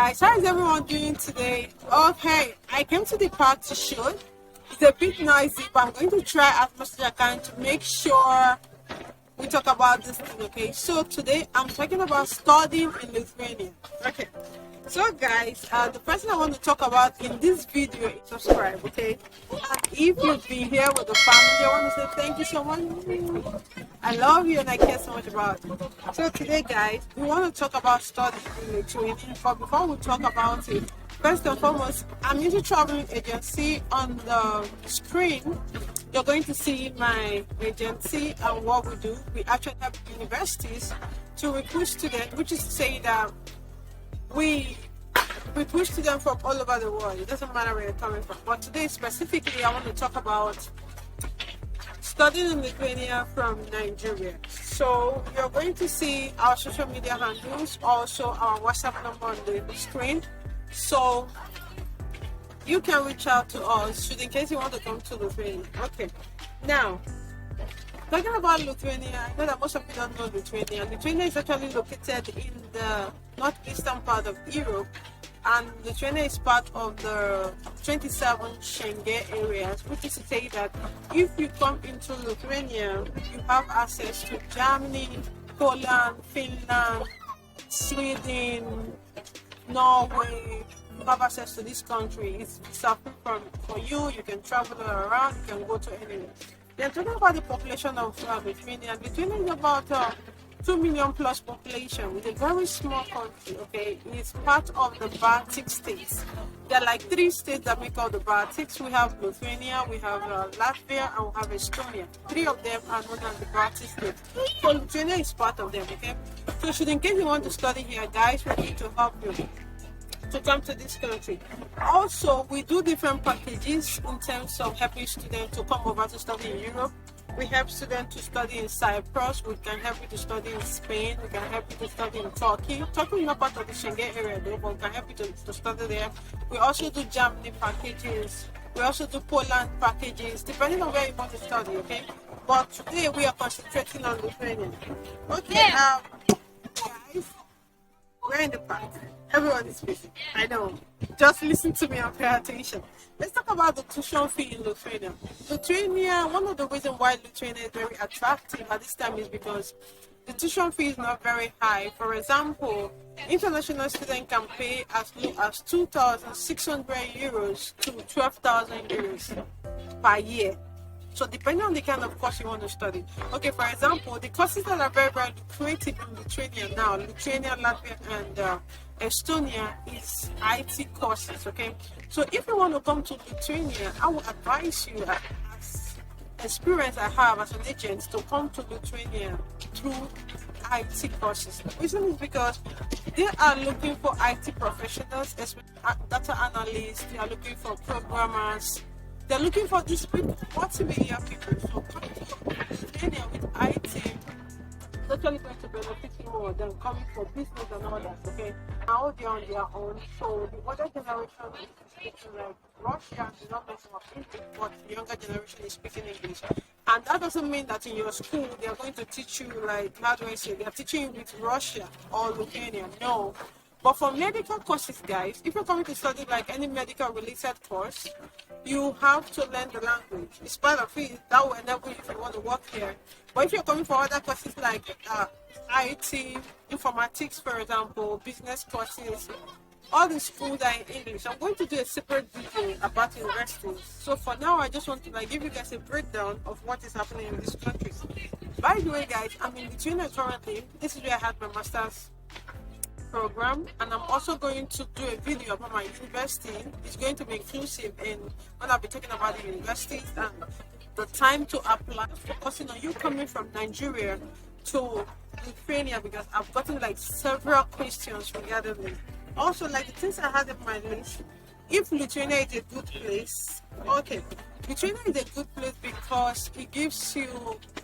guys, how is everyone doing today? Okay, I came to the park to shoot. It's a bit noisy, but I'm going to try as much as I can to make sure we talk about this thing, okay? So today I'm talking about studying in Lithuania. Okay, so guys, the first thing I want to talk about in this video is subscribe, okay? And if you've been here with the family, I want to say thank you so much. I love you and I care so much about you. So today, guys, we want to talk about studying in Lithuania. But before we talk about it, first and foremost, I'm using traveling agency. On the screen you're going to see my agency and what we do. We actually have universities to recruit students, which is to say that we push students from all over the world. It doesn't matter where you're coming from. But today specifically, I want to talk about studying in Lithuania from Nigeria. So you're going to see our social media handles, also our WhatsApp number on the screen. So you can reach out to us should in case you want to come to Lithuania. Okay. Now, talking about Lithuania, I know that most of you don't know Lithuania. Lithuania is actually located in the northeastern part of Europe, and Lithuania is part of the 27 Schengen areas, which is to say that if you come into Lithuania, you have access to Germany, Poland, Finland, Sweden, Norway. You have access to this country. It's something for you. You can travel around. You can go to anywhere. Then talking about the population of Lithuania. Lithuania is about 2 million plus population with a very small country. Okay, it's part of the Baltic states. There are like 3 states that make up the Baltics. We have Lithuania, we have Latvia, and we have Estonia. 3 of them are known as the Baltic states. So Lithuania is part of them. Okay, so should in case you want to study here, guys, we need to help you to come to this country. Also, we do different packages in terms of helping students to come over to study in Europe. We help students to study in Cyprus. We can help you to study in Spain. We can help you to study in Turkey. Turkey is not part of the Schengen area though, but we can help you to study there. We also do Germany packages. We also do Poland packages, depending on where you want to study, okay? But today we are concentrating on Lithuania. Okay, guys, we're in the park. Everyone is busy. I know. Just listen to me and pay attention. Let's talk about the tuition fee in Lithuania. Lithuania, one of the reasons why Lithuania is very attractive at this time is because the tuition fee is not very high. For example, international students can pay as low as 2,600 euros to 12,000 euros per year. So depending on the kind of course you want to study. Okay, for example, the courses that are very, very lucrative in Lithuania now, Lithuania, Latvia, and Estonia is IT courses, okay? So if you want to come to Lithuania, I would advise you, as experience I have as an agent, to come to Lithuania through IT courses. The reason is because they are looking for IT professionals, especially data analysts, they are looking for programmers, they're looking for these multimedia people. So coming to Lithuania with IT is actually going to benefit you more than coming for business and all that, okay? Now they're on their own, so the older generation is speaking like Russian, is not messing up English, but the younger generation is speaking English. And that doesn't mean that in your school they're going to teach you like, how do I say, they're teaching you with Russia or Lithuania. No. But for medical courses, guys, if you're coming to study like any medical related course, you have to learn the language. It's part of it. That will enable you if you want to work here. But if you're coming for other courses like IT, informatics, for example, business courses, all the schools are in English. I'm going to do a separate video about universities. So for now, I just want to give you guys a breakdown of what is happening in these countries. By the way, guys, I'm in Lithuania currently. This is where I had my master's program, and I'm also going to do a video about my university. It's going to be inclusive in when I'll be talking about the universities and the time to apply, focusing on you coming from Nigeria to Lithuania, because I've gotten like several questions regarding it. Also, like the things I had in my list, if Lithuania is a good place, okay, Lithuania is a good place because it gives you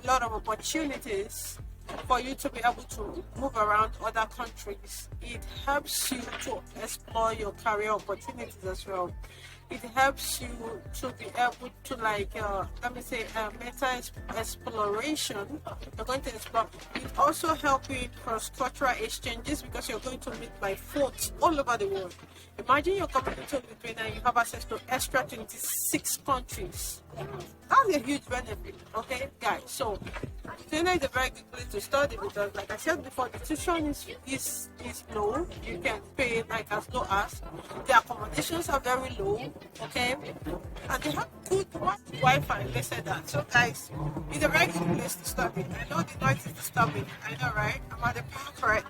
a lot of opportunities for you to be able to move around other countries. It helps you to explore your career opportunities as well. It helps you to be able to let me say meta exploration. You're going to explore. It also helps you in cross-cultural exchanges because you're going to meet by folks all over the world. Imagine you're coming to Lithuania and you have access to extra 26 countries. That's a huge benefit, okay, guys? So Lithuania is a very good place to study because, like I said before, the tuition is low. You can pay like as low as. The accommodations are very low, okay, and they have good Wi-Fi. They said that. So, guys, it's a very good place to study. I know the noise is disturbing. I know, right? I'm at the park right now.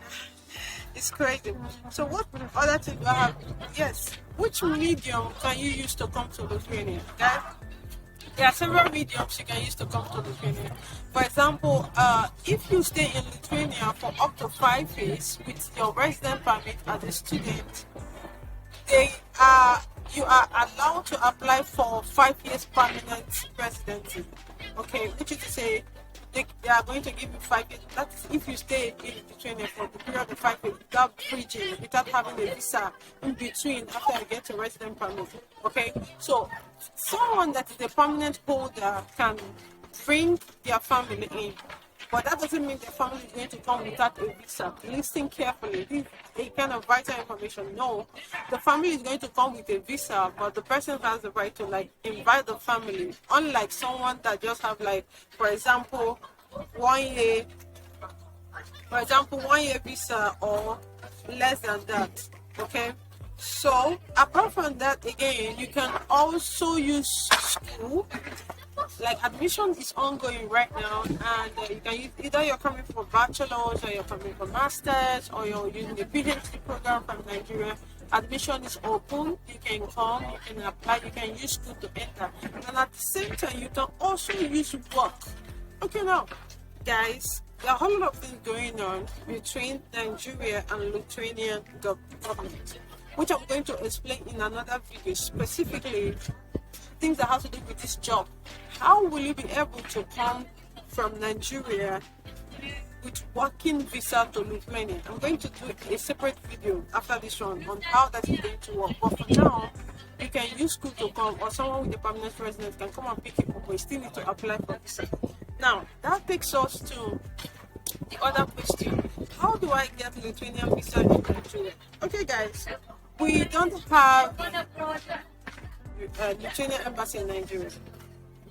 It's crazy. So what other thing do I have? Yes. Which medium can you use to come to Lithuania? Guys, there are several mediums you can use to come to Lithuania. For example, if you stay in Lithuania for up to 5 years with your resident permit as a student, you are allowed to apply for 5 years permanent residency. Okay, which is to say they are going to give you 5 years. That's if you stay in Lithuania for the period of 5 years without bridging, without having a visa in between after you get a resident permit. Okay, so someone that is a permanent holder can bring their family in, but that doesn't mean their family is going to come without a visa. Listen carefully. This is a kind of vital information. No, the family is going to come with a visa, but the person has the right to invite the family. Unlike someone that just have for example, 1 year, 1 year visa or less than that. Okay. So apart from that, again, you can also use school. Admission is ongoing right now, and you can use either you're coming for bachelor's or you're coming for master's or you're using a PhD program from Nigeria. Admission is open. You can come, you can apply, you can use school to enter, and at the same time you can also use work. Okay, now guys, there are a whole lot of things going on between Nigeria and Lithuanian government, which I'm going to explain in another video, specifically things that have to do with this job. How will you be able to come from Nigeria with working visa to Lithuania? I'm going to do a separate video after this one on how that is going to work. But for now, you can use school to come, or someone with a permanent residence can come and pick you up, but you still need to apply for visa. Now, that takes us to the other question. How do I get Lithuanian visa in Nigeria? Okay, guys, we don't have Lithuanian embassy in Nigeria,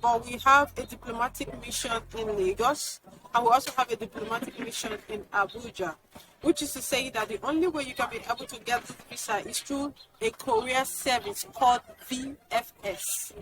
but we have a diplomatic mission in Lagos, and we also have a diplomatic mission in Abuja, which is to say that the only way you can be able to get this visa is through a courier service called VFS.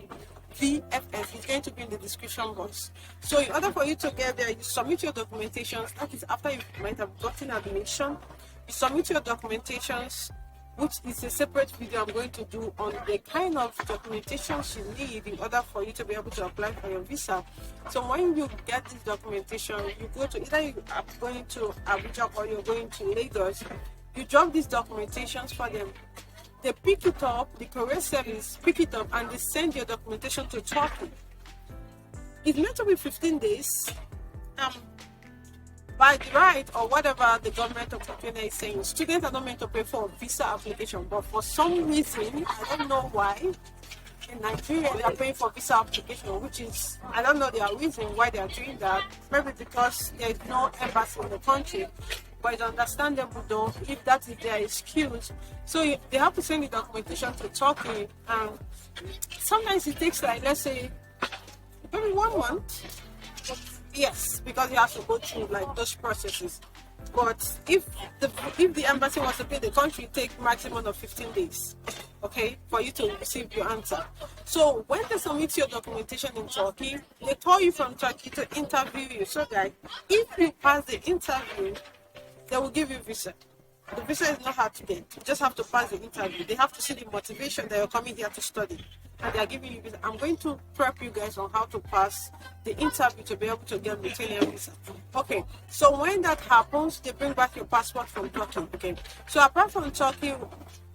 VFS is going to be in the description box. So in order for you to get there, you submit your documentations. That is after you might have gotten admission. You submit your documentations, which is a separate video I'm going to do on the kind of documentations you need in order for you to be able to apply for your visa. So when you get this documentation, you go to either you are going to Abuja or you're going to Lagos. You drop these documentations for them. They pick it up, the courier service pick it up, and they send your documentation to Turkey. It's meant to be 15 days. By the right, or whatever the government of Lithuania is saying, students are not meant to pay for a visa application, but for some reason, I don't know why, in Nigeria they are paying for visa application, which is, I don't know their reason why they are doing that. Maybe because there is no embassy in the country, but it's understandable though if that is their excuse. So they have to send the documentation to Turkey, and sometimes it takes let's say maybe 1 month. Yes, because you have to go through those processes. But if the embassy wants to pay the country, it takes maximum of 15 days, okay, for you to receive your answer. So when they submit your documentation in Turkey, they call you from Turkey to interview you. So guys, if you pass the interview, they will give you visa. The visa is not hard to get. You just have to pass the interview. They have to see the motivation that you're coming here to study, and they are giving you visa. I'm going to prep you guys on how to pass the interview to be able to get Lithuanian visa. Okay, so when that happens, they bring back your passport from Turkey. Okay, so apart from Turkey,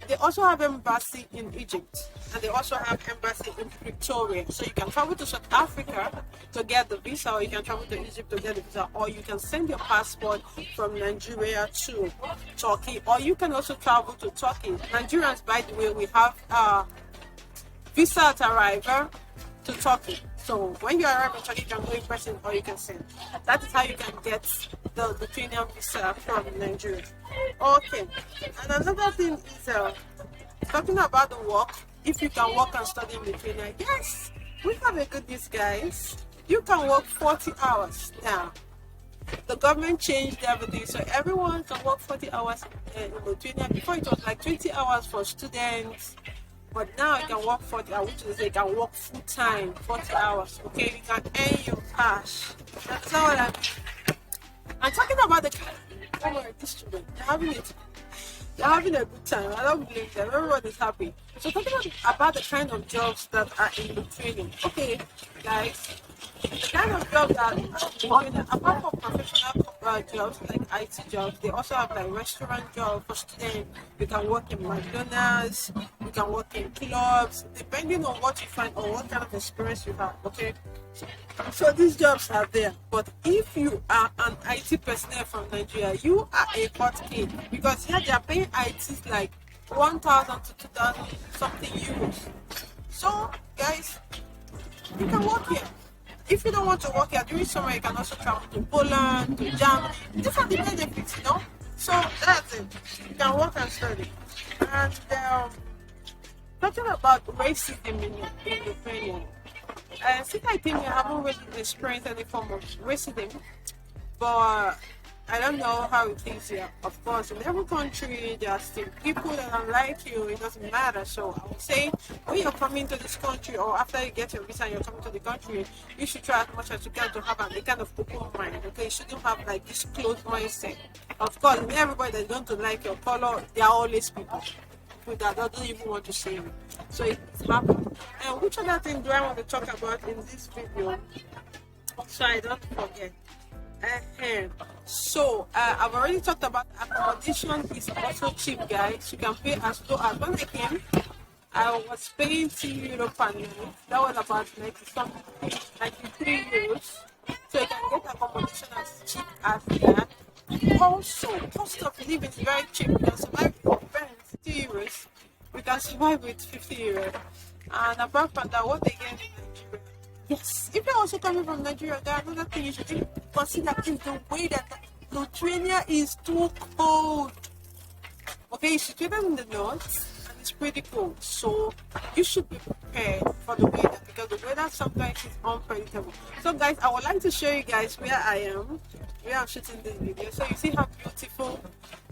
They also have embassy in Egypt, and they also have embassy in Pretoria. So you can travel to South Africa to get the visa, or you can travel to Egypt to get the visa, or you can send your passport from Nigeria to Turkey, or you can also travel to Turkey. Nigerians, by the way, we have visa at arrival to Turkey. So when you arrive in Turkey, you can go in person or you can send. That is how you can get the Lithuanian visa from Nigeria. Okay, and another thing is talking about the work. If you can work and study in Lithuania, yes, we have a good news, guys. You can work 40 hours now. The government changed everything, so everyone can work 40 hours in Lithuania. Before it was like 20 hours for students, but now you can work 40 hours, which is you can work full time, 40 hours. Okay, you can earn your cash. That's all I mean. I'm talking about the don't worry, these children, they're having a good time. I don't blame them. Everyone is happy. So talking about the kind of jobs that are in Lithuania. Okay, guys, the kind of jobs that are in Lithuania, apart from professional jobs like IT jobs, they also have like restaurant jobs for students. You can work in McDonald's, you can work in clubs, depending on what you find or what kind of experience you have. Okay, so these jobs are there. But if you are an IT personnel from Nigeria, you are a hot kid, because here they are paying ITs like 1,000 to 2,000 something euros. So guys, you can work here. If you don't want to work here during summer, you can also travel to Poland, to Germany. These are the benefits, you know. So that's it. You can work and study. And talking about racism in Lithuania. Since I think I haven't really experienced any form of racism, but I don't know how it is here. Of course, in every country, there are still people that are like you. It doesn't matter. So I would say when you're coming to this country, or after you get your visa and you're coming to the country, you should try as much as you can to have a kind of open mind. Okay, you shouldn't have like this closed mindset. Of course, in everybody that don't like your color, there are always people that don't even want to see you. So it's happening. And which other thing do I want to talk about in this video, so I don't forget? So I've already talked about accommodation is also cheap, guys. You can pay as low as when I came, I was paying €2 per night. That was about 93 euros. So you can get accommodation as cheap as that. Also, cost of living is very cheap. You can survive with parents, 2 euros. We can survive with 50 euros. And apart from that, what they get in Nigeria. Yes, if you're also coming from Nigeria, there are another thing you should consider is the way that Lithuania is too cold. Okay, it's situated in the north and it's pretty cold, so you should be prepared for the weather, because the weather sometimes is unpredictable. So guys, I would like to show you guys where I am, where I'm shooting this video, so you see how beautiful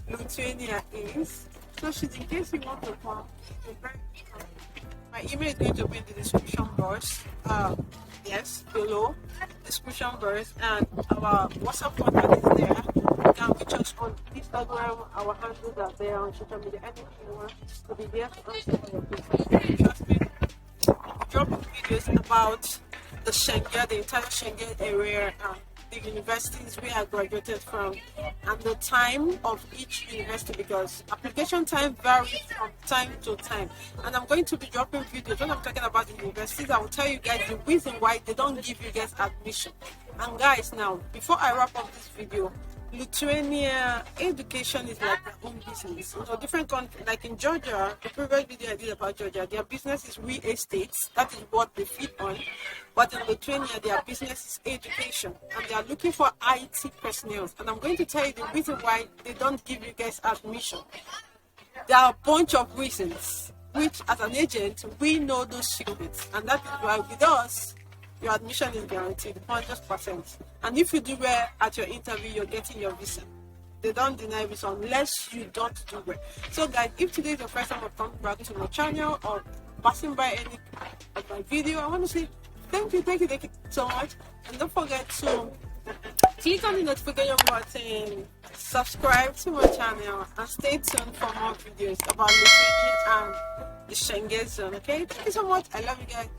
Lithuania is. So in case you want to come, my email is going to be in the description box. Yes, below description box, and our WhatsApp contact is there. You can reach us on Instagram. Our handles are there on social media. Anything you want to be there to answer all your questions. Trust me, dropping videos about the Schengen, the entire Schengen area, and the universities where I graduated from, and the time of each university, because application time varies from time to time. And I'm going to be dropping videos when I'm talking about the universities. I will tell you guys the reason why they don't give you guys admission. And guys, now before I wrap up this video, Lithuania education is like their own business. You know, different countries, like in Georgia, the previous video I did about Georgia, their business is real estate. That is what they feed on. But in Lithuania, their business is education, and they are looking for IT personnel. And I'm going to tell you the reason why they don't give you guys admission. There are a bunch of reasons, which as an agent, we know those secrets, and that is why with us, your admission is guaranteed 100%. And if you do well at your interview, you're getting your visa. They don't deny visa unless you don't do well. So guys, if today is the first time I've come back to my channel or passing by any of my video, I want to say thank you so much. And don't forget to click on the notification button, subscribe to my channel, and stay tuned for more videos about Lithuania and the Schengen zone. Okay, thank you so much. I love you guys.